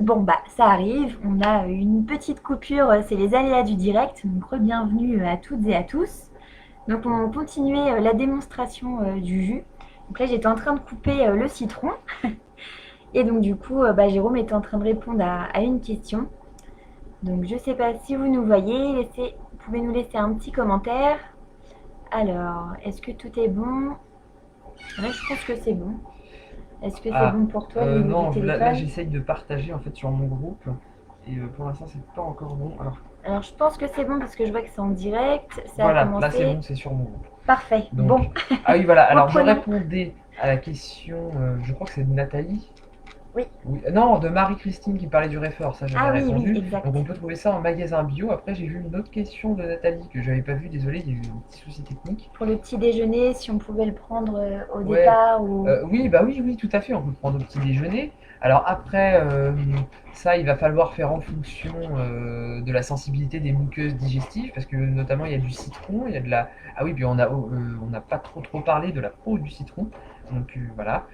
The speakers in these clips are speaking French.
Bon, bah, ça arrive, on a une petite coupure, c'est les aléas du direct, donc bienvenue à toutes et à tous. Donc on continuait la démonstration du jus. Donc là j'étais en train de couper le citron et donc du coup bah, Jérôme était en train de répondre à une question. Donc je sais pas si vous nous voyez, vous pouvez nous laisser un petit commentaire. Alors, est-ce que tout est bon? Là je pense que c'est bon. Est-ce que c'est Ah, bon pour toi au niveau non, du là téléphone? j'essaye de partager en fait sur mon groupe et pour l'instant c'est pas encore bon. Alors Alors je pense que c'est bon parce que je vois que c'est en direct, ça a voilà, là c'est commencé. bon, c'est sur mon groupe. Parfait, bon, Donc, ah oui, voilà, alors je reprenons. répondais à la question, je crois que c'est de Nathalie. Oui, Oui, non, de Marie-Christine qui parlait du réfort, ça j'avais ah oui, oui, répondu. exact. Donc on peut trouver ça en magasin bio. Après j'ai vu une autre question de Nathalie que j'avais pas vue, désolé, il y a eu un petit souci technique. Pour le petit déjeuner, si on pouvait le prendre au Ouais, départ ou... oui, bah oui, oui, tout à fait, on peut le prendre au petit déjeuner. Alors après, ça, il va falloir faire en fonction de la sensibilité des muqueuses digestives, parce que notamment il y a du citron, il y a de la... Ah oui, puis on n'a pas trop parlé de la peau du citron, donc voilà,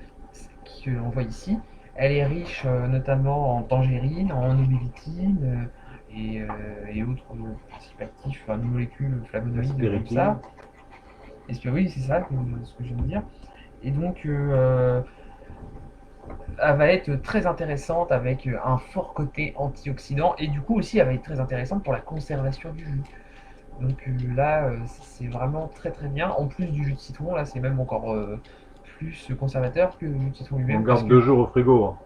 qu'on voit ici. Elle est riche notamment en tangerine, en omélétine et autres principes actifs, enfin, molécules flavonoïdes comme Spiritine. ça. Oui, c'est ça ce que je viens de dire. Et donc, elle va être très intéressante avec un fort côté antioxydant et du coup aussi elle va être très intéressante pour la conservation du jus. Donc là, c'est vraiment très très bien. En plus du jus de citron, là c'est même encore plus conservateur que le jus de citron On lui-même parce garde que 2 jours au frigo, hein.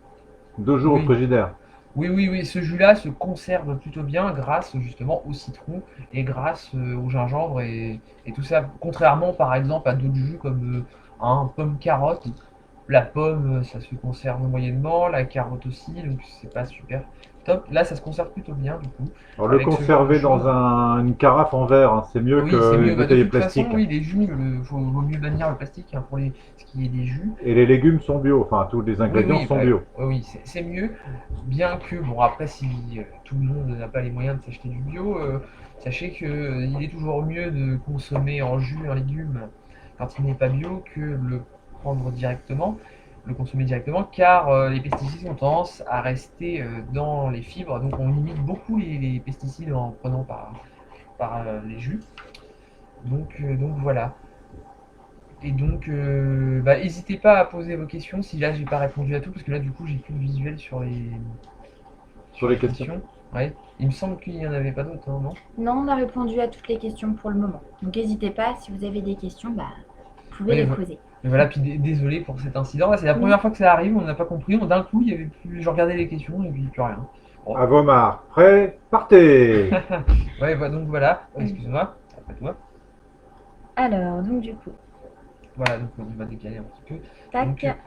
2 jours au oui, frigidaire. oui, ce jus-là se conserve plutôt bien grâce justement au citron et grâce au gingembre et tout ça. Contrairement par exemple à d'autres jus comme un pomme carotte. La pomme, ça se conserve moyennement, la carotte aussi, donc c'est pas super top. Là, ça se conserve plutôt bien du coup, Alors le avec ce genre de conserver dans choses. une carafe en verre, hein, c'est mieux Oui, c'est qu'une mieux. Bah, de bouteille toute façon, plastique. oui, les jus, vaut mieux bannir le plastique hein, pour ce qui est des jus. Et les légumes sont bio, enfin tous les Oui, ingrédients oui, sont bah, bio. oui, c'est mieux. Bien que, bon, après, si tout le monde n'a pas les moyens de s'acheter du bio, sachez que il est toujours mieux de consommer en jus un légume quand il n'est pas bio que le prendre directement, le consommer directement, car les pesticides ont tendance à rester dans les fibres, donc on limite beaucoup les pesticides en prenant par les jus. Donc voilà. Et donc, bah, n'hésitez pas à poser vos questions si là j'ai pas répondu à tout, parce que là du coup j'ai plus de visuel Sur sur les les questions. questions. Ouais. Il me semble qu'il n'y en avait pas d'autres, hein, non? Non, on a répondu à toutes les questions pour le moment. Donc n'hésitez pas, si vous avez des questions, bah, vous pouvez Oui, les poser. et voilà, puis désolé pour cet incident. Là, c'est la Oui, première fois que ça arrive, on n'a pas compris. D'un coup, il y avait plus, je regardais les questions et puis plus rien. Bon. À vos marques. Prêt, partez. Ouais, bah, donc voilà. Oh, excuse-moi, après toi. alors, donc du coup, Voilà, donc on va décaler un petit peu. Donc, tac.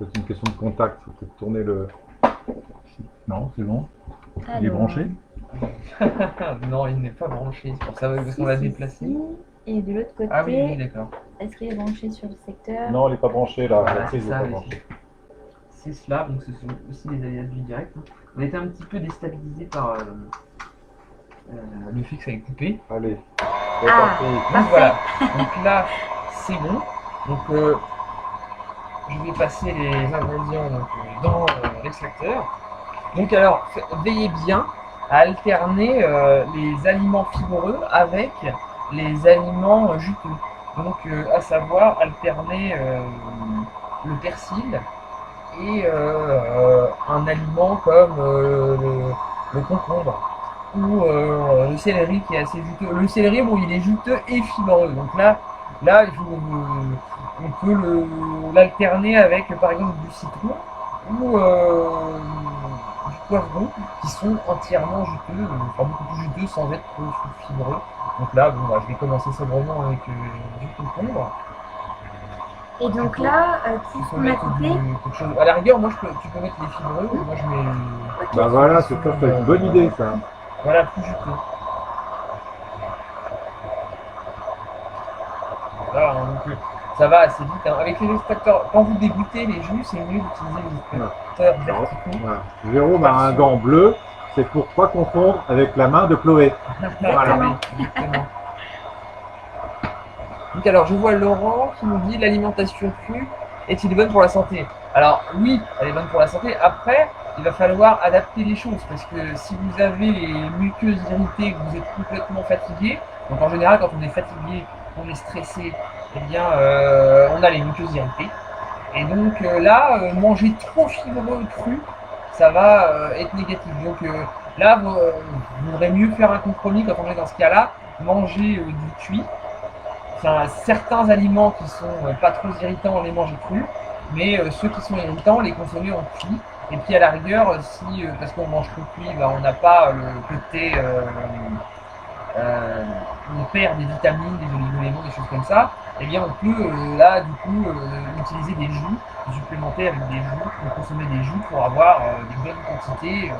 C'est une question de contact, faut peut-être tourner le... Non, c'est bon. Il est Alors, branché. non, il n'est pas branché, c'est pour ça parce qu'on l'a déplacé. si. Et de l'autre côté, Ah oui, d'accord. est-ce qu'il est branché sur le secteur? Non, il n'est pas branché là, Voilà, la c'est prise n'est ça. pas branchée. C'est cela, donc ce sont aussi les aléas du direct. Hein. On a été un petit peu déstabilisé par le fait que ça ait coupé. Allez, c'est Ah, parti. Donc parfait. voilà, donc là c'est bon. Donc je vais passer les ingrédients donc, dans l'extracteur. Donc alors veillez bien à alterner les aliments fibreux avec les aliments juteux. Donc à savoir alterner le persil et un aliment comme le concombre ou le céleri qui est assez juteux. Le céleri, bon, il est juteux et fibreux. Donc là on peut l'alterner avec par exemple du citron ou du poivron qui sont entièrement juteux, enfin beaucoup plus juteux sans être trop fibreux. Donc là, bon, bah, je vais commencer sobrement avec du concombre. Et donc là, tout Tu ce peux qu'on a mettre coupé, quelque chose. À la rigueur, tu peux mettre les fibreux. Moi, je mets. ok. Bah voilà, c'est ça, c'est une bonne idée ça. Voilà, plus juteux. Voilà, hein, donc ça va assez vite. Hein. Avec les extracteurs, quand vous dégouttez les jus, c'est mieux d'utiliser les extracteurs Alors, verticaux. voilà. Jérôme a un gant bleu, c'est pour pas confondre avec la main de Chloé. Voilà, oui, exactement. Donc alors, je vois Laurent qui nous dit l'alimentation crue est-il bonne pour la santé? Alors oui, elle est bonne pour la santé. Après, il va falloir adapter les choses parce que si vous avez les muqueuses irritées, que vous êtes complètement fatigué, donc en général quand on est fatigué, on est stressé, eh bien on a les muqueuses irritées. Et donc là, manger trop fibreux cru, ça va être négatif. Donc là, vous vaudrait mieux faire un compromis quand on est dans ce cas-là, manger du cuit. Enfin, certains aliments qui sont pas trop irritants, on les mange crus, mais ceux qui sont irritants, les consommer en cuit. Et puis à la rigueur, si parce qu'on mange trop cuit, bah, on n'a pas le côté, on perd des vitamines, des oligo-éléments, des choses comme ça, eh bien on peut là du coup utiliser des jus, supplémenter avec des jus, consommer des jus pour avoir des bonnes quantités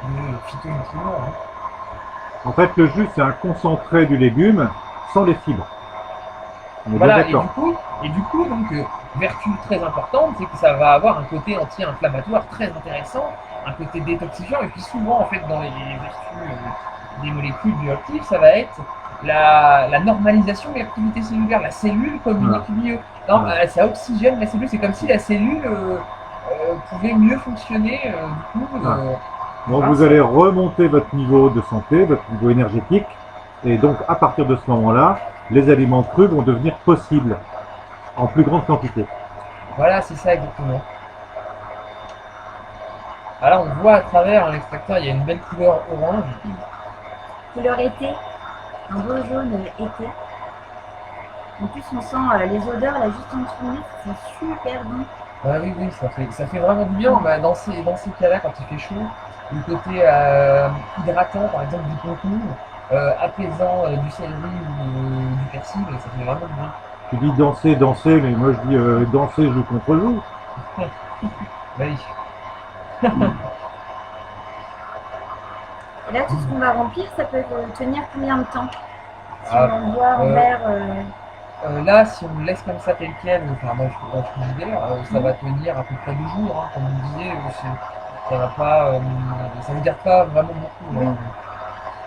de phytonutriments. Hein. En fait, le jus, c'est un concentré du légume sans les fibres. On est Voilà, bien et d'accord. du coup, donc, vertu très importante, c'est que ça va avoir un côté anti-inflammatoire très intéressant, un côté détoxifiant, et puis souvent, en fait, dans les vertus des molécules bioactives, ça va être la normalisation de l'activité cellulaire, la cellule communique mieux. Non, ça oxygène la cellule, c'est comme si la cellule pouvait mieux fonctionner, du coup. Donc vous allez remonter votre niveau de santé, votre niveau énergétique, et donc à partir de ce moment-là, les aliments crus vont devenir possibles en plus grande quantité. Voilà, c'est ça exactement. Alors on voit à travers l'extracteur, il y a une belle couleur orange. Couleur été, un beau jaune été. En plus, on sent les odeurs là juste en dessous du nez, c'est super bon. Ah oui, oui, ça fait vraiment du bien. Bah, dans ces cas-là, quand il fait chaud, le côté hydratant, par exemple du concombre, apaisant du céleri ou du persil, ça fait vraiment du bien. Tu dis danser, danser, mais moi je dis danser joue contre joue. Bah oui. Et là, tout ce qu'on va remplir, ça peut tenir combien de temps? Si Ah, on boit en verre. là, si on le laisse comme ça tel quel, enfin dans le frigidaire, ça va tenir à peu près 2 jours, hein, comme vous disiez, ça va pas, ça ne garde pas vraiment beaucoup. Oui. Hein.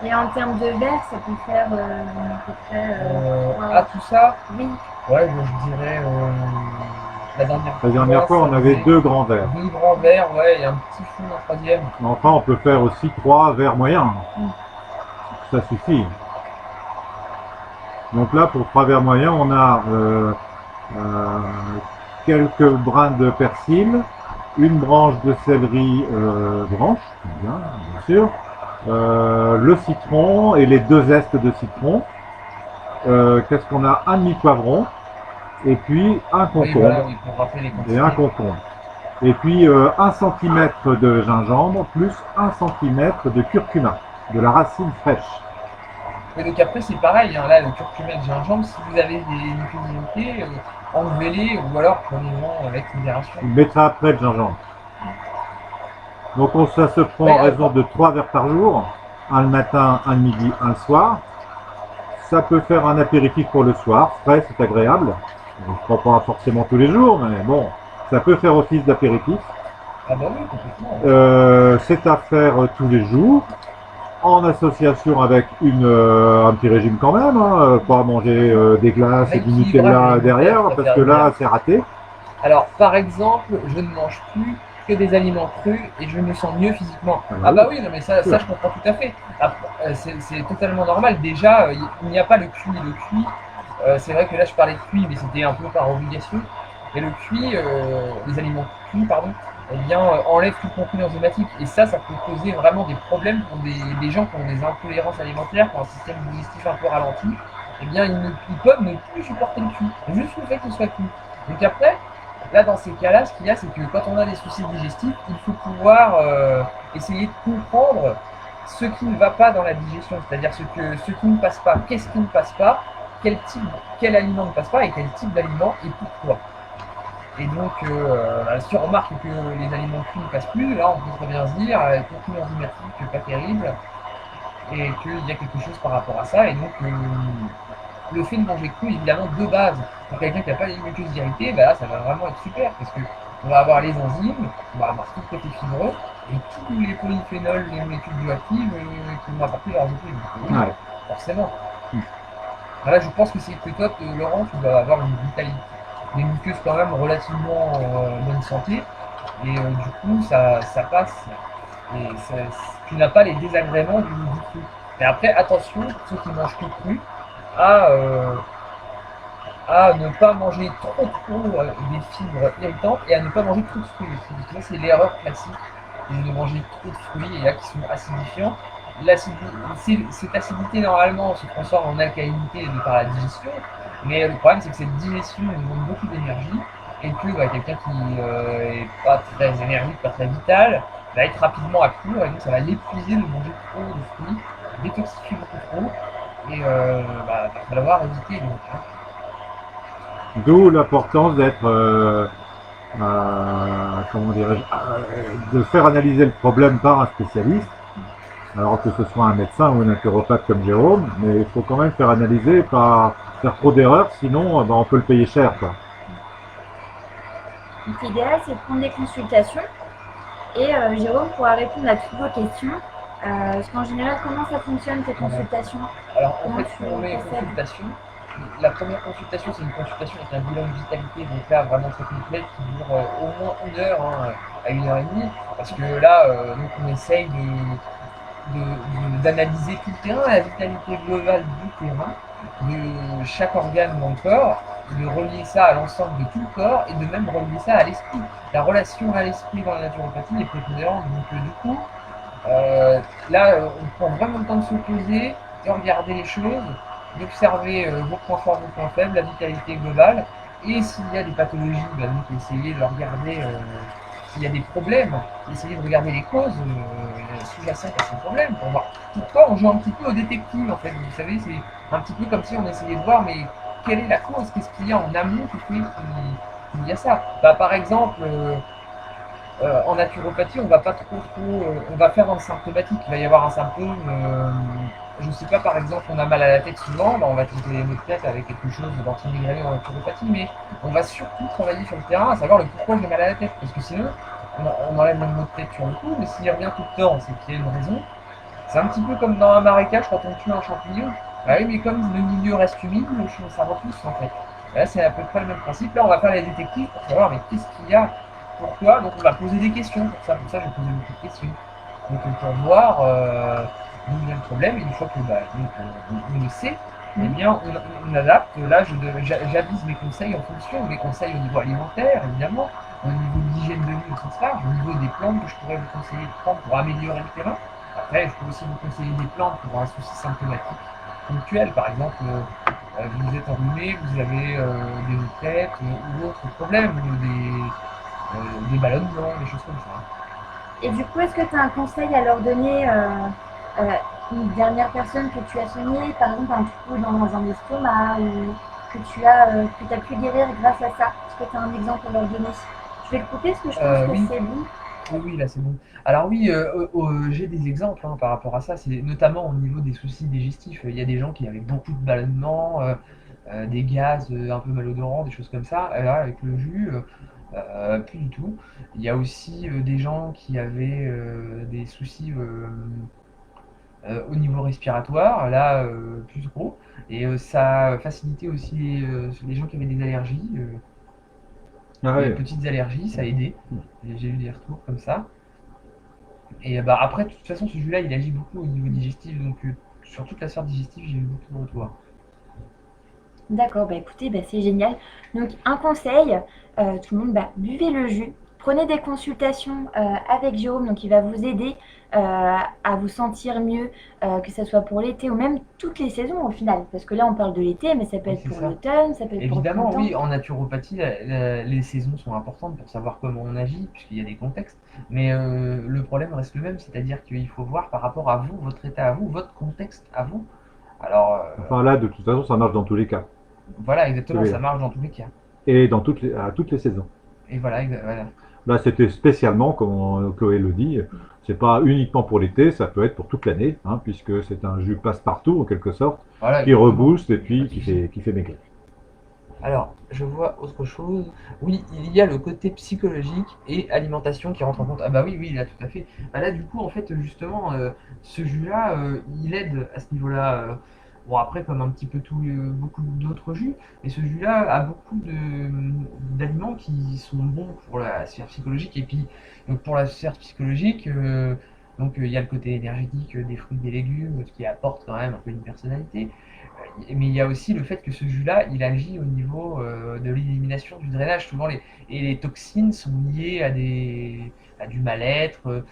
Et en termes de verre, ça peut faire à peu près. Tout ça, Oui. ouais, je dirais la dernière fois, on avait 2 grands verres. 2 grands verres, ouais, et un petit fond, un troisième. Mais enfin, on peut faire aussi 3 verres moyens. Ça suffit. Donc là, pour 3 verres moyens, on a quelques brins de persil, une branche de céleri branche, bien sûr, le citron et les 2 zestes de citron. Qu'est-ce qu'on a? Un demi-poivron, et puis un concombre. Oui, voilà, oui, pour rappeler les quantités. Et un concombre. Et puis 1 cm de gingembre, plus 1 cm de curcuma, de la racine fraîche. Et donc après c'est pareil, hein, là le curcuma et le gingembre, si vous avez des mucosités, enlevez-les ou alors prenez-en avec modération. On mettra après le gingembre. Donc ça se prend en raison de 3 verres par jour, un le matin, un le midi, un le soir. Ça peut faire un apéritif pour le soir, frais, c'est agréable. Je ne prends pas forcément tous les jours, mais bon, ça peut faire office d'apéritif. Ah bah oui, complètement. C'est à faire tous les jours, en association avec un petit régime quand même, hein, pas manger des glaces et du Nutella derrière, parce que là, c'est raté. Alors, par exemple, je ne mange plus que des aliments crus et je me sens mieux physiquement. Ah bah oui, non mais ça je comprends tout à fait. C'est totalement normal. Déjà, il n'y a pas le cuit. Le cuit, c'est vrai que là je parlais de cuit, mais c'était un peu par obligation. Et le cuit, les aliments cuits, pardon, eh bien, enlève tout le contenu enzymatique. Et ça peut poser vraiment des problèmes pour des gens qui ont des intolérances alimentaires, qui ont un système digestif un peu ralenti. Eh bien, ils peuvent ne plus supporter le cuit, juste le fait qu'il soit cuit. Donc après, là, dans ces cas-là, ce qu'il y a, c'est que quand on a des soucis digestifs, il faut pouvoir essayer de comprendre ce qui ne va pas dans la digestion, c'est-à-dire ce qui ne passe pas, qu'est-ce qui ne passe pas, quel aliment ne passe pas et quel type d'aliment et pourquoi. Et donc, si on remarque que les aliments cuits ne passent plus, là, on peut très bien se dire, contenu enzymatique pas terrible, et qu'il y a quelque chose par rapport à ça, et donc le fait de manger cru, évidemment, de base, pour quelqu'un qui n'a pas les muqueuses irritées, bah là, ça va vraiment être super, parce qu'on va avoir les enzymes, on va avoir tout le côté fibreux, et tous les polyphénols, les molécules bioactives qui vont apporter leurs effets. Donc, forcément. Là, je pense que c'est que toi, Laurent, tu vas avoir une vitalité. des muqueuses quand même relativement bonne santé. Et du coup, ça passe. Et tu n'as pas les désagréments du cru. Mais après, attention, ceux qui mangent tout cru, à, euh, à ne pas manger trop des fibres irritantes et à ne pas manger trop de fruits aussi. Tu vois, c'est l'erreur classique de manger trop de fruits et là qui sont acidifiants. Cette acidité normalement se transforme en alcalinité par la digestion, mais le problème c'est que cette digestion demande beaucoup d'énergie et que quelqu'un qui est pas très énergique, pas très vital, va être rapidement à court et donc ça va l'épuiser de manger trop de fruits, détoxifier beaucoup trop et va falloir éviter donc. Hein. D'où l'importance d'être, comment dirais-je, de faire analyser le problème par un spécialiste. Alors que ce soit un médecin ou un naturopathe comme Jérôme, mais il faut quand même faire analyser, pas faire trop d'erreurs, sinon on peut le payer cher, quoi. Donc l'idéal, c'est de prendre des consultations et Jérôme pourra répondre à toutes vos questions. Parce qu'en général, comment ça fonctionne ces consultations? Alors en Comment fait, tu pour les procèdes? consultations, la première consultation, c'est une consultation avec un bilan de vitalité, donc là vraiment très complet, qui dure au moins 1 heure à 1 heure et demie, parce que là, donc on essaye d'analyser tout le terrain, la vitalité globale du terrain, de chaque organe dans le corps, de relier ça à l'ensemble de tout le corps et de même relier ça à l'esprit. La relation à l'esprit dans la naturopathie est prépondérante, donc du coup, là, on prend vraiment le temps de se poser, de regarder les choses, d'observer vos points forts, vos points faibles, la vitalité globale, et s'il y a des pathologies, donc essayer de regarder s'il y a des problèmes, essayer de regarder les causes sous-jacentes à ces problèmes pour voir. Pourquoi on joue un petit peu au détective en fait, vous savez, c'est un petit peu comme si on essayait de voir mais quelle est la cause, qu'est-ce qu'il y a en amont qui fait qu'il y a ça. Par exemple, en naturopathie, on va pas trop, on va faire un symptomatique. Il va y avoir un symptôme, je sais pas, par exemple, on a mal à la tête souvent, on va traiter les maux de tête avec quelque chose d'anti-migraineux en naturopathie, mais on va surtout travailler sur le terrain, à savoir le pourquoi j'ai mal à la tête, parce que sinon, on enlève le mot de tête sur le coup, mais s'il revient tout le temps, c'est qu'il y a une raison. C'est un petit peu comme dans un marécage quand on tue un champignon. Bah oui, mais comme le milieu reste humide, ça repousse en fait. Là, c'est à peu près le même principe. Là, on va faire les détectives pour savoir mais qu'est-ce qu'il y a, pourquoi. Donc, on va poser des questions pour ça. Pour ça, je vais poser beaucoup de questions. Donc, pour voir d'où vient le problème. Et une fois que on le sait, eh bien, on adapte. Là, j'avise mes conseils en fonction. Mes conseils au niveau alimentaire, évidemment, au niveau de l'hygiène de vie au sens large, au niveau des plantes que je pourrais vous conseiller de prendre pour améliorer le terrain. Après, je peux aussi vous conseiller des plantes pour un souci symptomatique ponctuel. Par exemple, vous êtes enrhumé, vous avez des maux de tête ou d'autres problèmes, des ballonnements, des choses comme ça. Et du coup, est-ce que tu as un conseil à leur donner une dernière personne que tu as soignée, par exemple un trou dans un estomac ou que tu as pu guérir grâce à ça? Est-ce que tu as un exemple à leur donner? Je vais le couper parce que je pense que Oui. c'est bon. Oui, là c'est bon. Alors oui, j'ai des exemples par rapport à ça, c'est notamment au niveau des soucis digestifs. Il y a des gens qui avaient beaucoup de ballonnements, des gaz un peu malodorants, des choses comme ça. Et là, avec le jus, plus du tout. Il y a aussi des gens qui avaient des soucis au niveau respiratoire, là plus gros. Et ça a facilité aussi les gens qui avaient des allergies. Ah Des ouais. petites allergies, ça a aidé. J'ai eu des retours comme ça. Et après, de toute façon, ce jus-là, il agit beaucoup au niveau digestif, donc sur toute la sphère digestive, j'ai eu beaucoup de retours. D'accord, bah écoutez, bah c'est génial. Donc un conseil, tout le monde, bah, buvez le jus, prenez des consultations avec Jérôme, donc il va vous aider à vous sentir mieux, que ce soit pour l'été ou même toutes les saisons au final. Parce que là on parle de l'été, mais ça peut Oui, être c'est pour ça. l'automne, ça peut être pour le Évidemment, printemps. oui, en naturopathie, les saisons sont importantes pour savoir comment on agit, puisqu'il y a des contextes. Mais le problème reste le même, c'est-à-dire qu'il faut voir par rapport à vous, votre état à vous, votre contexte à vous. Alors, Enfin là, de toute façon, ça marche dans tous les cas. voilà, exactement, Oui. ça marche dans tous les cas. Et à toutes les saisons. Et voilà, voilà. Là, c'était spécialement, comme Chloé le dit, c'est pas uniquement pour l'été, ça peut être pour toute l'année, hein, puisque c'est un jus passe-partout en quelque sorte, Voilà, qui exactement. rebooste et puis qui fait maigrir. Alors, je vois autre chose. Oui, il y a le côté psychologique et alimentation qui rentre en compte. Ah bah oui, oui, là, tout à fait. Bah là, du coup, en fait, justement, ce jus-là, il aide à ce niveau-là. Bon, après, comme un petit peu beaucoup d'autres jus, et ce jus-là a beaucoup d'aliments qui sont bons pour la sphère psychologique. Et puis, donc pour la sphère psychologique, il y a le côté énergétique des fruits et des légumes qui apporte quand même un peu une personnalité. Mais il y a aussi le fait que ce jus-là, il agit au niveau de l'élimination, du drainage. Et les toxines sont liées à du mal-être,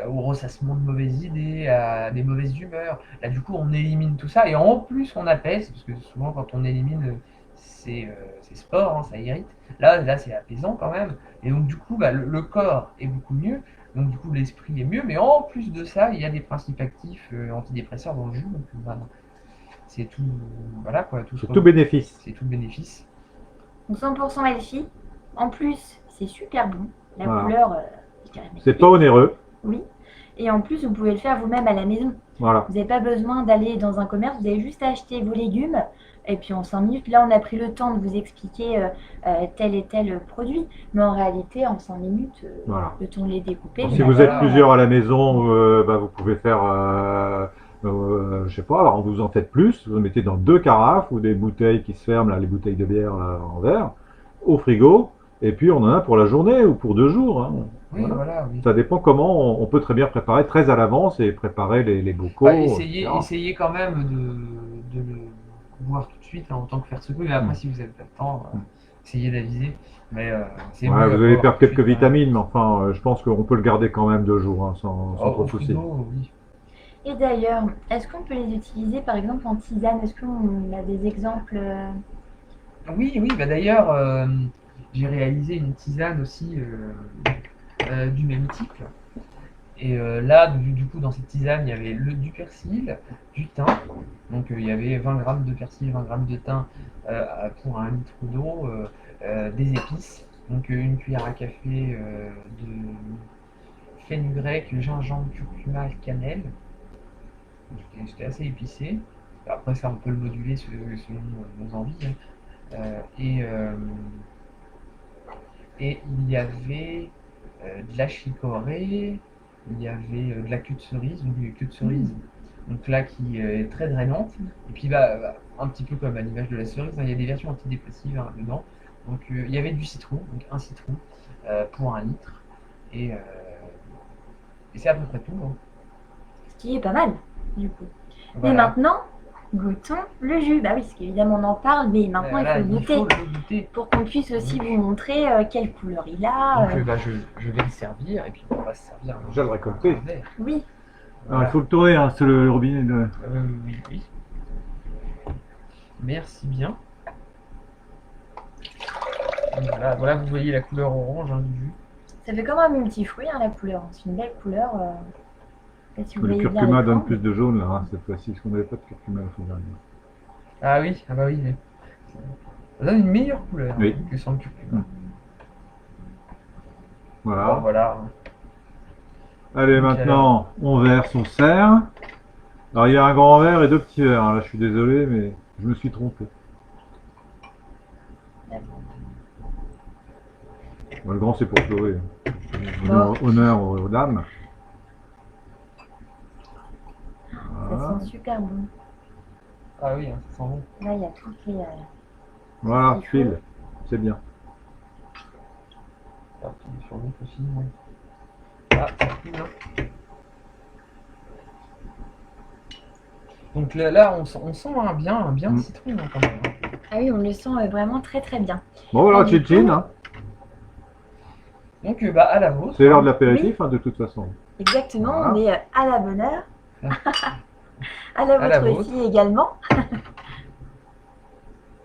au ressassement de mauvaises idées, à des mauvaises humeurs. Là, du coup, on élimine tout ça et en plus, on apaise, parce que souvent, quand on élimine, c'est sport, hein, ça irrite. Là c'est apaisant quand même. Et donc, du coup, bah, le corps est beaucoup mieux. Donc, du coup, l'esprit est mieux. Mais en plus de ça, il y a des principes actifs antidépresseurs dans le jus. Donc, voilà, c'est tout. Voilà quoi. C'est tout bénéfice. C'est tout le bénéfice. Donc 100% Elfie. En plus, c'est super bon. La Voilà. couleur, je dirais C'est pas onéreux. oui. Et en plus, vous pouvez le faire vous-même à la maison. Voilà. Vous n'avez pas besoin d'aller dans un commerce, vous avez juste à acheter vos légumes. Et puis en 5 minutes, là, on a pris le temps de vous expliquer tel et tel produit. Mais en réalité, en 5 minutes, Voilà. le temps de les découper. Donc, vous si avez vous êtes pas- plusieurs à la maison, vous pouvez faire, je sais pas, alors vous en faites plus, vous en mettez dans 2 carafes ou des bouteilles qui se ferment, là, les bouteilles de bière là, en verre, au frigo, et puis on en a pour la journée ou pour 2 jours. Hein. Oui, voilà, oui. Ça dépend comment on peut très bien préparer très à l'avance et préparer les bocaux. Bah, etc. essayez quand même de le boire tout de suite, hein, autant que faire ce coup. Mais après, si vous n'avez pas le temps, essayez d'aviser. Mais c'est Ouais, mieux vous à allez boire perdre tout de quelques suite, vitamines, mais enfin, je pense qu'on peut le garder quand même 2 jours, hein, sans trop Au de soucis. frigo, oui. Et d'ailleurs, est-ce qu'on peut les utiliser par exemple en tisane? Est-ce qu'on a des exemples Oui, bah d'ailleurs, j'ai réalisé une tisane aussi du même type. Et là, du coup, dans cette tisane, il y avait du persil, du thym. Donc, il y avait 20 grammes de persil, 20 grammes de thym pour 1 litre d'eau, des épices. Donc, une cuillère à café de fenugrec, gingembre, curcuma, cannelle. C'était assez épicé. Après, ça, on peut le moduler selon nos envies, hein. Et il y avait de la chicorée, il y avait de la queue de cerise, donc une queue de cerise, donc là qui est très drainante. Et puis un petit peu comme à l'image de la cerise, hein, il y a des versions antidépressives dedans. Donc il y avait du citron, donc un citron pour 1 litre. Et, c'est à peu près tout, hein. Ce qui est pas mal, du coup. Voilà. Et maintenant, goûtons le jus. Bah oui, parce qu'évidemment on en parle, mais maintenant Voilà, il faut goûter. le goûter. Pour qu'on puisse aussi vous montrer quelle couleur il a. Donc je vais le servir et puis on va se servir Déjà le récolter. un verre. Oui, Alors, il faut le tourner, hein, c'est le robinet de... Oui. Merci bien. Voilà, vous voyez la couleur orange, hein, du jus. ça fait comme un multifruit la couleur. C'est une belle couleur. Si vous Le voyez bien curcuma l'écran. donne plus de jaune là, hein, cette fois-ci, parce qu'on n'avait pas de curcuma la fois dernière. Ah oui, bah oui. Ça donne une meilleure couleur Oui. que sans le curcuma. Voilà. Bon, voilà. Allez, Donc, maintenant, on verse, on sert. Alors, il y a un grand verre et 2 petits verres. Là, je suis désolé, mais je me suis trompé. Bon, le grand, c'est pour Chloé. Honneur aux dames. Voilà. Ça sent super bon. Ah oui, hein, ça sent bon. Là, il y a toutes les. Voilà, Il faut. file. C'est bien. Ah, il est sur l'autre aussi, ouais. Ah, ça coule, hein. Donc là on sent un bien Mm. citron, hein, quand même, hein. Ah oui, on le sent vraiment très très bien. Bon, voilà, Du chin coup, hein. Donc à la vôtre. C'est l'heure de l'apéritif, hein, de toute façon. Exactement, Voilà. on est à la bonne heure. À la À la vôtre vôtre. aussi également.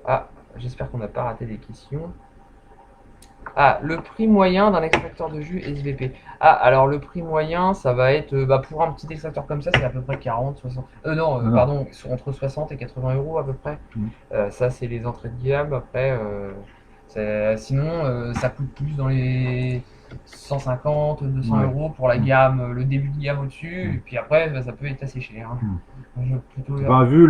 Ah, j'espère qu'on n'a pas raté des questions. Ah, le prix moyen d'un extracteur de jus SVP. Ah, alors le prix moyen, ça va être, pour un petit extracteur comme ça, c'est à peu près 40, 60. Non, Non. pardon, entre 60 et 80 euros à peu près. Ça, c'est les entrées de gamme. Après, sinon, ça coûte plus dans les 150, 200 Ouais. euros pour la gamme, le début de gamme au-dessus. Et puis après, ça peut être assez cher, hein. Je plutôt Ben, vu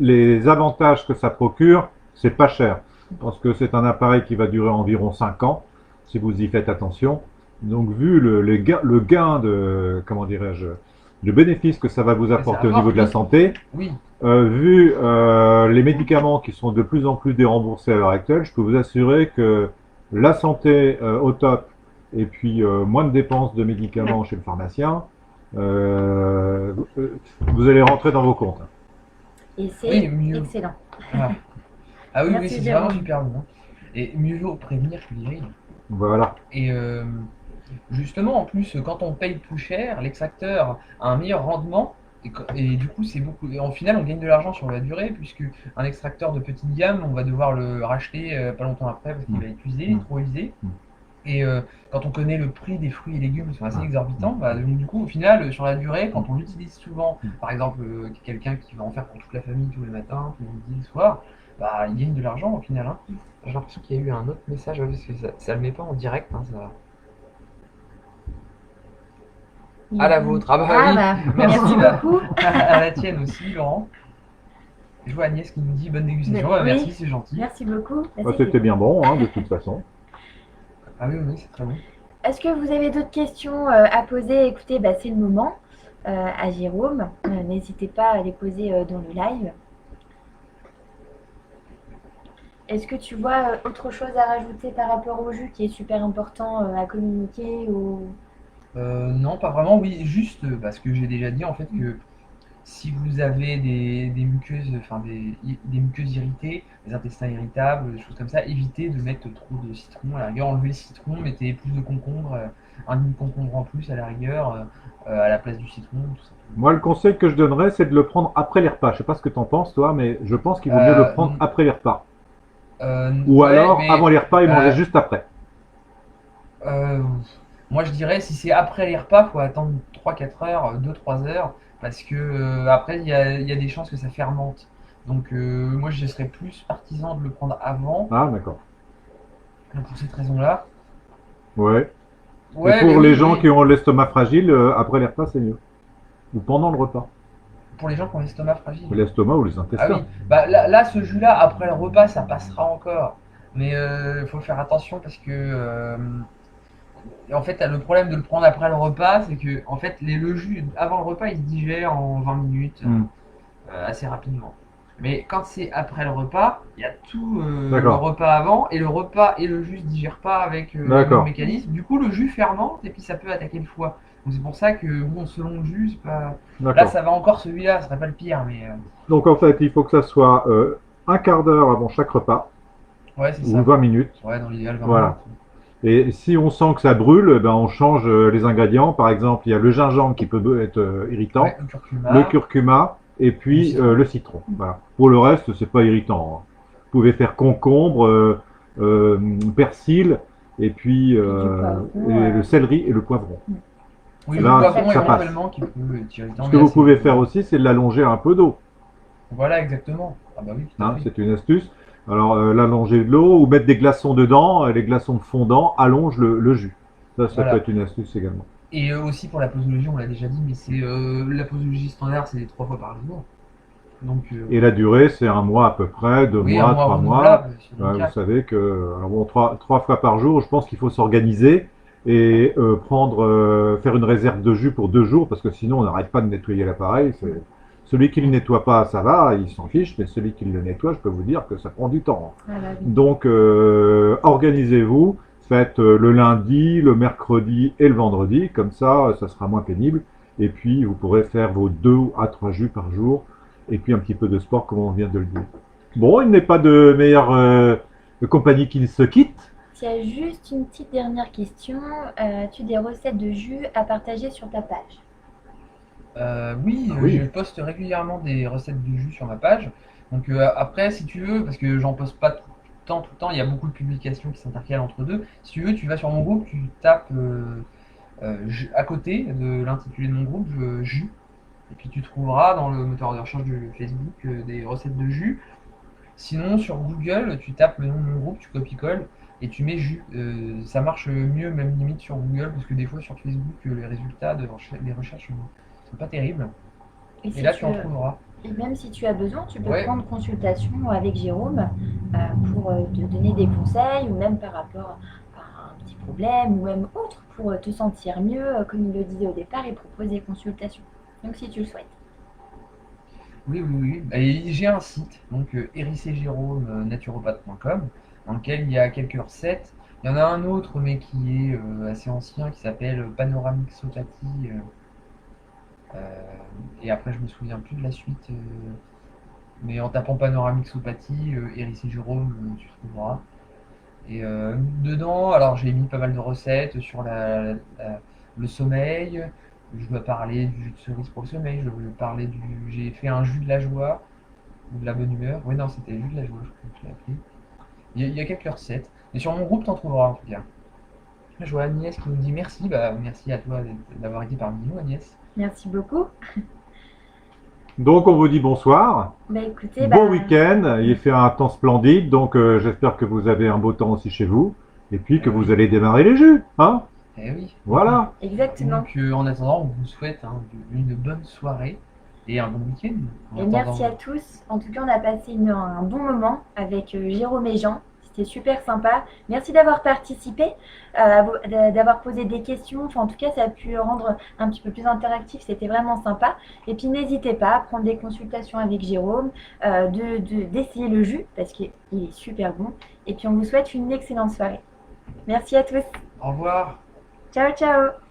les avantages que ça procure, c'est pas cher. Parce que c'est un appareil qui va durer environ 5 ans, si vous y faites attention. Donc, vu le gain de, comment dirais-je, le bénéfice que ça va vous apporter au apporte, niveau de la oui. santé, Oui, vu les médicaments qui sont de plus en plus déremboursés à l'heure actuelle, je peux vous assurer que la santé au top et puis moins de dépenses de médicaments chez le pharmacien, vous allez rentrer dans vos comptes. Et c'est oui, mieux. excellent. Ah, Ah oui, Merci, c'est Jérôme. vraiment super bon. Et mieux vaut prévenir que guérir. Voilà. Et justement, en plus, quand on paye plus cher, l'extracteur a un meilleur rendement. Et du coup, c'est beaucoup. Et en final, on gagne de l'argent sur la durée, puisque un extracteur de petite gamme, on va devoir le racheter pas longtemps après parce qu'il va être usé, trop usé. Et quand on connaît le prix des fruits et légumes qui sont assez exorbitants, bah, donc, du coup, au final, sur la durée, quand on l'utilise souvent, par exemple, quelqu'un qui va en faire pour toute la famille tous les matins, tous les midis, le soir, bah, il gagne de l'argent au final. Hein. J'ai l'impression qu'il y a eu un autre message, ouais, parce que ça le met pas en direct. Hein, ça... À la vôtre. Ah bah Ah oui. bah, Merci merci bah, beaucoup. à la tienne aussi, Laurent. Je vois Agnès qui nous dit bonne dégustation. Oui. Ah, merci, c'est gentil. Merci beaucoup. Bah, Ah, c'est c'était bien bon, hein, de toute façon. Ah oui, oui, c'est très bon. Est-ce que vous avez d'autres questions à poser? Écoutez, bah, c'est le moment à Jérôme. N'hésitez pas à les poser dans le live. Est-ce que tu vois autre chose à rajouter par rapport au jus qui est super important à communiquer ou... Non, pas vraiment. Oui, juste parce que j'ai déjà dit en fait que si vous avez des muqueuses, enfin des muqueuses irritées, des intestins irritables, des choses comme ça, évitez de mettre trop de citron. À la rigueur, enlevez le citron, mettez plus de concombre, un demi-concombre en plus à la rigueur, à la place du citron, tout ça. Moi, le conseil que je donnerais, c'est de le prendre après les repas. Je sais pas ce que tu en penses, toi, mais je pense qu'il vaut mieux le prendre après les repas. Ou Ouais, alors, mais, avant les repas, et manger juste après. euh, moi je dirais si c'est après les repas, faut attendre 3-4 heures, 2-3 heures, parce que après il y a des chances que ça fermente. Donc moi je serais plus partisan de le prendre avant, Ah, d'accord. pour cette raison-là. Ouais. Et Ouais, pour mais les oui, gens oui. qui ont l'estomac fragile, après les repas, c'est mieux. Ou pendant le repas. Pour les gens qui ont l'estomac fragile. L'estomac ou les Ah intestins. oui, bah là, ce jus-là, après le repas, ça passera encore. Mais il faut faire attention parce que en fait, le problème de le prendre après le repas, c'est que en fait, le jus avant le repas, il se digère en 20 minutes, assez rapidement. Mais quand c'est après le repas, il y a tout le D'accord. repas avant, et le repas et le jus se digèrent pas avec le D'accord. même mécanisme. Du coup, le jus fermente et puis ça peut attaquer le foie. Donc c'est pour ça que bon, selon le jus, c'est pas. Là, D'accord. ça va encore celui-là, ce serait pas le pire, mais Donc en fait, il faut que ça soit un quart d'heure avant chaque repas, ouais, c'est ou ça. 20 minutes. Ouais, dans l'idéal, 20 Voilà. minutes. Et si on sent que ça brûle, ben on change les ingrédients. Par exemple, il y a le gingembre qui peut être irritant, Ouais, le curcuma. le curcuma et puis citron. le citron. Voilà. Pour le reste, c'est pas irritant. Hein. Vous pouvez faire concombre, persil et puis poivron, le céleri et le poivron. Oui, Là, le poivron ça passe. éventuellement qui peut être irritant. Ce mais que là, vous c'est- pouvez faire aussi, c'est de l'allonger un peu d'eau. Voilà, exactement. Ah bah oui, tout à Hein, fait. c'est une astuce. Alors, l'allonger de l'eau ou mettre des glaçons dedans, les glaçons fondants allongent le jus. Ça Voilà. peut être une astuce également. Et aussi pour la posologie, on l'a déjà dit, mais c'est la posologie standard, c'est 3 fois par jour. Donc, Et la durée, c'est un mois à peu près, 2 oui, mois, un mois 3 mois. renouvelable, selon le Vous cas. savez que alors bon, trois fois par jour, je pense qu'il faut s'organiser et faire une réserve de jus pour 2 jours, parce que sinon on n'arrête pas de nettoyer l'appareil. Celui qui ne le nettoie pas, ça va, il s'en fiche, mais celui qui le nettoie, je peux vous dire que ça prend du temps. Ah bah oui. Donc, organisez-vous, faites le lundi, le mercredi et le vendredi, comme ça sera moins pénible. Et puis, vous pourrez faire vos 2 à 3 jus par jour, et puis un petit peu de sport, comme on vient de le dire. Bon, il n'est pas de meilleure compagnie qui se quitte. Il y a juste une petite dernière question. As-tu des recettes de jus à partager sur ta page? Oui, Ah oui. je poste régulièrement des recettes de jus sur ma page. Donc après, si tu veux, parce que j'en poste pas tout le temps, il y a beaucoup de publications qui s'intercalent entre deux. Si tu veux, tu vas sur mon groupe, tu tapes à côté de l'intitulé de mon groupe, jus. Et puis tu trouveras dans le moteur de recherche de Facebook des recettes de jus. Sinon, sur Google, tu tapes le nom de mon groupe, tu copies-colles et tu mets jus. Ça marche mieux, même limite sur Google, parce que des fois sur Facebook, les résultats des recherches sont pas terribles. Et Et si là, tu tu en trouveras. Et même si tu as besoin, tu peux Ouais. prendre consultation avec Jérôme pour te donner des conseils ou même par rapport à un petit problème ou même autre pour te sentir mieux, comme il le disait au départ, et proposer consultation. Donc si tu le souhaites. Oui, oui, oui. Et j'ai un site, donc naturopathe.com, dans lequel il y a quelques recettes. Il y en a un autre, mais qui est assez ancien, qui s'appelle Panoramixopathie. Et après, je me souviens plus de la suite. Mais en tapant Panoramixopathie, Hérissé Jérôme, tu trouveras. Et dedans, alors j'ai mis pas mal de recettes sur le sommeil. Je dois parler du jus de cerise pour le sommeil. Je dois parler du. J'ai fait un jus de la joie ou de la bonne humeur. Oui, non, c'était jus de la joie, je crois que je l'ai appelé. Il y a quelques recettes. Et sur mon groupe, t'en trouveras en tout cas. Là, je vois Agnès qui nous dit merci. Bah, merci à toi d'avoir été parmi nous, Agnès. Merci beaucoup. Donc on vous dit bonsoir, Bah écoutez, bon week-end, il fait un temps splendide, donc j'espère que vous avez un beau temps aussi chez vous, et puis que vous allez démarrer les jus, hein? Eh oui. Voilà. exactement. Donc en attendant, on vous souhaite une bonne soirée et un bon week-end. En Et attendant. merci à tous. En tout cas, on a passé un bon moment avec Jérôme et Jean. C'était super sympa. Merci d'avoir participé, d'avoir posé des questions. Enfin, en tout cas, ça a pu rendre un petit peu plus interactif. C'était vraiment sympa. Et puis, n'hésitez pas à prendre des consultations avec Jérôme, d'essayer le jus parce qu'il est super bon. Et puis, on vous souhaite une excellente soirée. Merci à tous. Au revoir. Ciao, ciao.